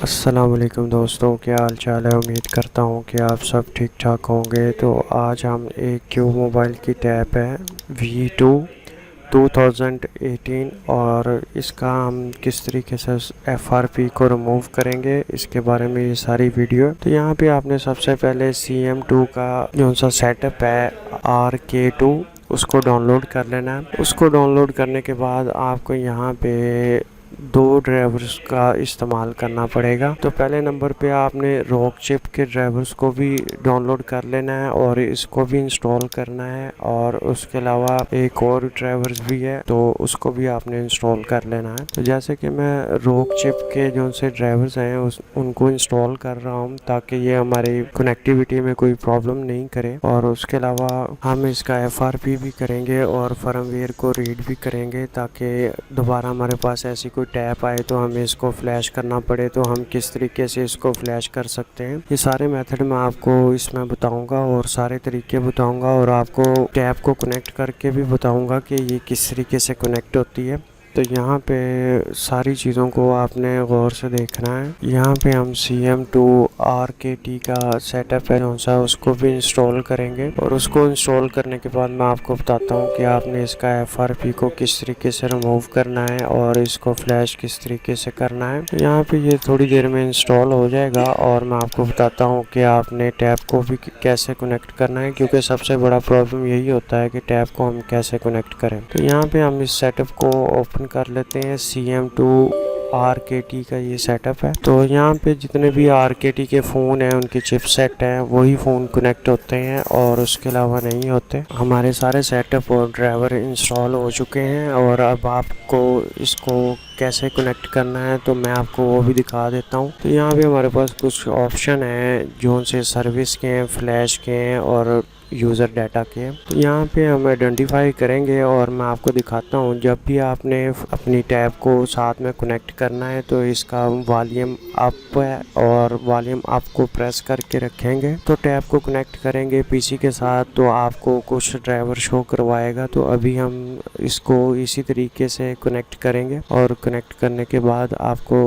अस्सलाम वालेकुम दोस्तों, क्या हाल चाल है। उम्मीद करता हूँ कि आप सब ठीक ठाक होंगे। तो आज हम एक क्यू मोबाइल की टैब है V2 2018 और इसका हम किस तरीके से FRP को रिमूव करेंगे इसके बारे में ये सारी वीडियो। तो यहाँ पे आपने सबसे पहले CM2 का जो सा सेटअप है RK2 उसको डाउनलोड कर लेना है। उसको डाउनलोड करने के बाद आपको यहाँ पे दो ड्राइवर्स का इस्तेमाल करना पड़ेगा। तो पहले नंबर पे आपने रॉक चिप के ड्राइवर्स को भी डाउनलोड कर लेना है और इसको भी इंस्टॉल करना है, और उसके अलावा एक और ड्राइवर्स भी है तो उसको भी आपने इंस्टॉल कर लेना है। तो जैसे कि मैं रॉक चिप के जो से ड्राइवर्स हैं उनको इंस्टॉल कर रहा हूँ ताकि ये हमारी कनेक्टिविटी में कोई प्रॉब्लम नहीं करे, और उसके अलावा हम इसका FRP भी करेंगे और फर्मवेयर को रीड भी करेंगे ताकि दोबारा हमारे पास ऐसी कोई टैप आए तो हमें इसको फ्लैश करना पड़े तो हम किस तरीके से इसको फ्लैश कर सकते हैं। ये सारे मेथड मैं आपको इसमें बताऊंगा और सारे तरीके बताऊंगा, और आपको टैप को कनेक्ट करके भी बताऊंगा कि ये किस तरीके से कनेक्ट होती है। तो यहाँ पे सारी चीज़ों को आपने गौर से देखना है। यहाँ पे हम CM2 RKT का सेटअप है कौन सा उसको भी इंस्टॉल करेंगे, और उसको इंस्टॉल करने के बाद मैं आपको बताता हूँ कि आपने इसका FRP को किस तरीके से रिमूव करना है और इसको फ्लैश किस तरीके से करना है। तो यहाँ पे ये थोड़ी देर में इंस्टॉल हो जाएगा और मैं आपको बताता हूँ कि आपने टैब को भी कैसे कनेक्ट करना है, क्योंकि सबसे बड़ा प्रॉब्लम यही होता है कि टैब को हम कैसे कनेक्ट करें। तो यहाँ पे हम इस सेटअप को ओपन कर लेते हैं। CM2 RKT का ये सेटअप है। तो यहाँ पे जितने भी RKT के फ़ोन हैं उनके चिपसेट हैं वही फ़ोन कनेक्ट होते हैं और उसके अलावा नहीं होते। हमारे सारे सेटअप और ड्राइवर इंस्टॉल हो चुके हैं, और अब आपको इसको कैसे कनेक्ट करना है तो मैं आपको वो भी दिखा देता हूँ। तो यहाँ पे हमारे पास कुछ ऑप्शन है जो से सर्विस के हैं, फ्लैश के हैं और यूज़र डाटा के। तो यहाँ पे हम आइडेंटिफाई करेंगे और मैं आपको दिखाता हूँ। जब भी आपने अपनी टैब को साथ में कनेक्ट करना है तो इसका वॉल्यूम अप है और वॉल्यूम अप को प्रेस करके रखेंगे तो टैब को कनेक्ट करेंगे पीसी के साथ, तो आपको कुछ ड्राइवर शो करवाएगा। तो अभी हम इसको इसी तरीके से कनेक्ट करेंगे और कनेक्ट करने के बाद आपको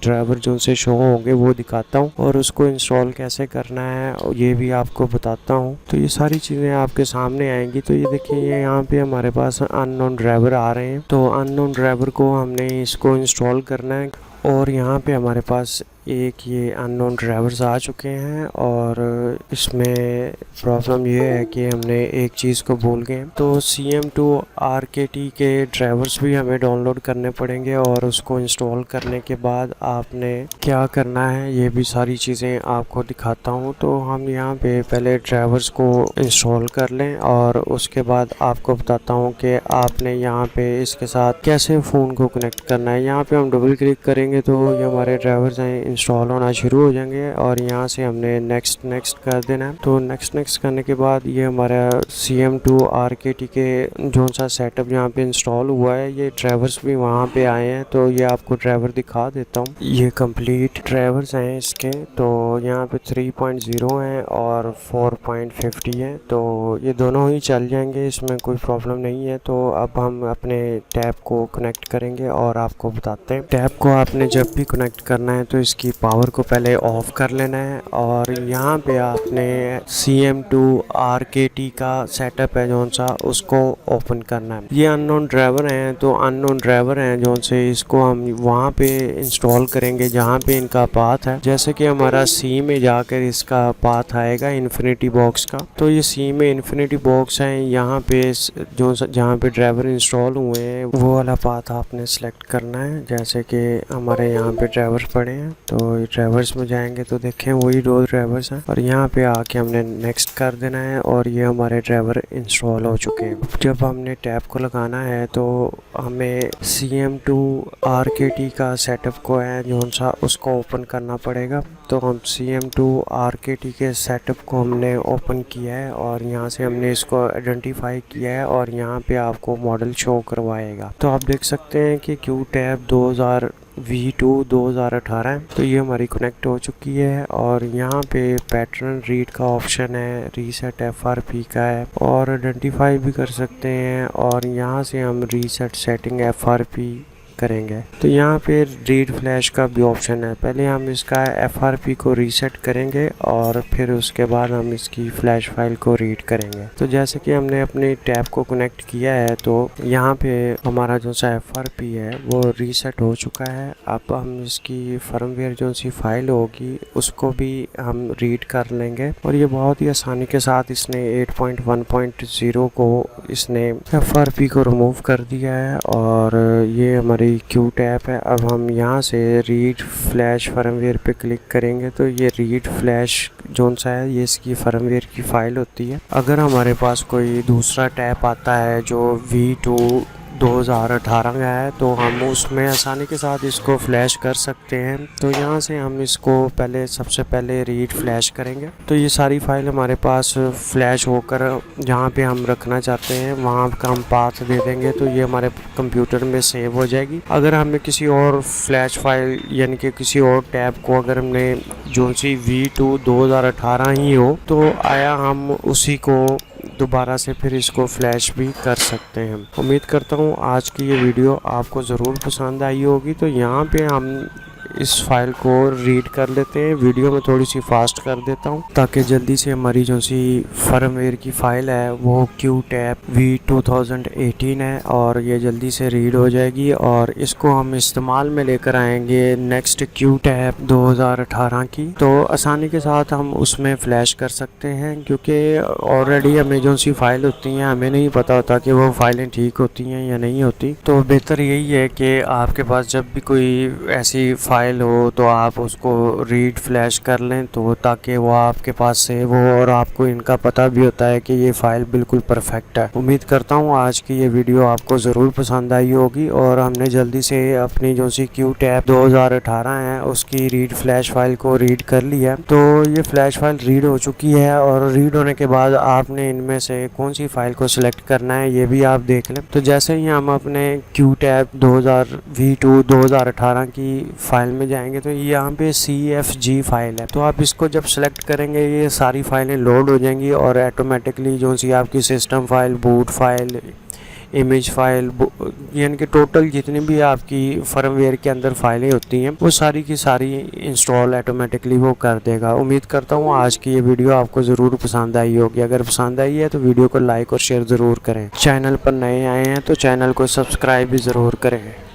ड्राइवर जो से शो होंगे वो दिखाता हूँ, और उसको इंस्टॉल कैसे करना है ये भी आपको बताता हूँ। तो ये सारी चीज़ें आपके सामने आएंगी। तो ये देखिए, ये यहाँ पे हमारे पास अननोन ड्राइवर आ रहे हैं। तो अननोन ड्राइवर को हमने इसको इंस्टॉल करना है, और यहाँ पे हमारे पास एक ये अननोन ड्राइवर्स आ चुके हैं, और इसमें प्रॉब्लम ये है कि हमने एक चीज़ को भूल गए। तो CM2 RKT के ड्राइवर्स भी हमें डाउनलोड करने पड़ेंगे, और उसको इंस्टॉल करने के बाद आपने क्या करना है ये भी सारी चीज़ें आपको दिखाता हूँ। तो हम यहाँ पे पहले ड्राइवर्स को इंस्टॉल कर लें और उसके बाद आपको बताता हूँ कि आपने यहाँ पे इसके साथ कैसे फ़ोन को कनेक्ट करना है। यहाँ पे हम डबल क्लिक करेंगे तो ये हमारे ड्राइवर्स हैं इंस्टॉल होना शुरू हो जाएंगे, और यहाँ से हमने नेक्स्ट कर देना है। तो नेक्स्ट करने के बाद ये हमारा CM2 RKT के जो सा सेटअप यहाँ पे इंस्टॉल हुआ है, ये ड्राइवर्स भी वहाँ पे आए हैं। तो ये आपको ड्राइवर दिखा देता हूँ। ये कंप्लीट ड्राइवर्स हैं इसके। तो यहाँ पे 3.0 हैं और 4.50 है, तो ये दोनों ही चल जाएंगे, इसमें कोई प्रॉब्लम नहीं है। तो अब हम अपने टैब को कनेक्ट करेंगे और आपको बताते हैं। टैब को आपने जब भी कनेक्ट करना है तो इसकी पावर को पहले ऑफ कर लेना है, और यहाँ पे आपने CM2 RKT का सेटअप है जो सा उसको ओपन करना है। ये अननोन ड्राइवर हैं, तो अननोन ड्राइवर हैं जो से इसको हम वहाँ पे इंस्टॉल करेंगे जहाँ पे इनका पाथ है। जैसे कि हमारा C में जाकर इसका पाथ आएगा इन्फिनिटी बॉक्स का। तो ये C में इन्फिनिटी बॉक्स है, यहाँ पे जो जहाँ पे ड्राइवर इंस्टॉल हुए हैं वो वाला पाथ आपने सेलेक्ट करना है। जैसे कि हमारे यहाँ पे ड्राइवर्स पड़े हैं, तो ड्राइवर्स में जाएंगे तो देखें वही दो ड्राइवर्स हैं, और यहाँ पे आके हमने नेक्स्ट कर देना है, और ये हमारे ड्राइवर इंस्टॉल हो चुके हैं। जब हमने टैब को लगाना है तो हमें CM2 RKT का सेटअप को है जो सा उसको ओपन करना पड़ेगा। तो हम CM2 RKT के सेटअप को हमने ओपन किया है, और यहाँ से हमने इसको आइडेंटिफाई किया है, और यहाँ पे आपको मॉडल शो करवाएगा। तो आप देख सकते हैं कि क्यू टैब V2 2018 है। तो ये हमारी कनेक्ट हो चुकी है, और यहाँ पे पैटर्न रीड का ऑप्शन है, रीसेट FRP का है, और आइडेंटिफाई भी कर सकते हैं, और यहाँ से हम रीसेट सेटिंग FRP करेंगे। तो यहाँ पे रीड फ्लैश का भी ऑप्शन है। पहले हम इसका FRP को रीसेट करेंगे और फिर उसके बाद हम इसकी फ्लैश फाइल को रीड करेंगे। तो जैसे कि हमने अपनी टैब को कनेक्ट किया है तो यहाँ पे हमारा जो सा FRP है वो रीसेट हो चुका है। अब हम इसकी फर्मवेयर जो सी फाइल होगी उसको भी हम रीड कर लेंगे और ये बहुत ही आसानी के साथ इसने 8.1.0 को इसने FRP को रिमूव कर दिया है और ये हमारी क्यू टैब है। अब हम यहाँ से रीड फ्लैश फर्मवेयर पे क्लिक करेंगे तो ये रीड फ्लैश जोन सा है, ये इसकी फर्मवेयर की फाइल होती है। अगर हमारे पास कोई दूसरा टैब आता है जो V2 2018 का है तो हम उसमें आसानी के साथ इसको फ्लैश कर सकते हैं। तो यहाँ से हम इसको सबसे पहले रीड फ्लैश करेंगे। तो ये सारी फाइल हमारे पास फ्लैश होकर जहाँ पे हम रखना चाहते हैं वहाँ का हम पाथ दे देंगे तो ये हमारे कंप्यूटर में सेव हो जाएगी। अगर हमें किसी और फ्लैश फाइल यानी कि किसी और टैब को अगर हमने जो सी V2 2018 ही हो तो आया हम उसी को दोबारा से फिर इसको फ्लैश भी कर सकते हैं। उम्मीद करता हूँ आज की ये वीडियो आपको ज़रूर पसंद आई होगी। तो यहाँ पे हम इस फाइल को रीड कर लेते हैं। वीडियो में थोड़ी सी फास्ट कर देता हूँ ताकि जल्दी से हमारी जो सी फर्मवेयर की फाइल है वो क्यू टैब V2018 है और ये जल्दी से रीड हो जाएगी और इसको हम इस्तेमाल में लेकर आएंगे नेक्स्ट क्यू टैब 2018 की। तो आसानी के साथ हम उसमें फ्लैश कर सकते हैं क्योंकि ऑलरेडी हमें जो सी फाइल होती हैं हमें नहीं पता होता कि वो फाइलें ठीक होती हैं या नहीं होती। तो बेहतर यही है कि आपके पास जब भी कोई ऐसी फाइल हो तो आप उसको रीड फ्लैश कर लें तो ताकि वो आपके पास सेव हो और आपको इनका पता भी होता है कि ये फाइल बिल्कुल परफेक्ट है। उम्मीद करता हूँ आज की ये वीडियो आपको ज़रूर पसंद आई होगी और हमने जल्दी से अपनी जो सी क्यू टैब 2018 है उसकी रीड फ्लैश फाइल को रीड कर लिया। तो ये फ्लैश फाइल रीड हो चुकी है और रीड होने के बाद आपने इनमें से कौन सी फाइल को सिलेक्ट करना है ये भी आप देख लें। तो जैसे ही हम अपने क्यू टैब V2 2018 की फाइल में जाएंगे तो यहाँ पे CFG फाइल है। तो आप इसको जब सेलेक्ट करेंगे ये सारी फाइलें लोड हो जाएंगी और ऑटोमेटिकली जो सी आपकी system file, boot file, image file यानी कि टोटल जितनी भी आपकी फर्मवेयर के अंदर फाइलें होती हैं वो सारी की सारी इंस्टॉल ऑटोमेटिकली वो कर देगा। उम्मीद करता हूँ आज की ये वीडियो आपको ज़रूर पसंद आई होगी। अगर पसंद आई है तो वीडियो को लाइक और शेयर ज़रूर करें। चैनल पर नए आए हैं तो चैनल को सब्सक्राइब भी ज़रूर करें।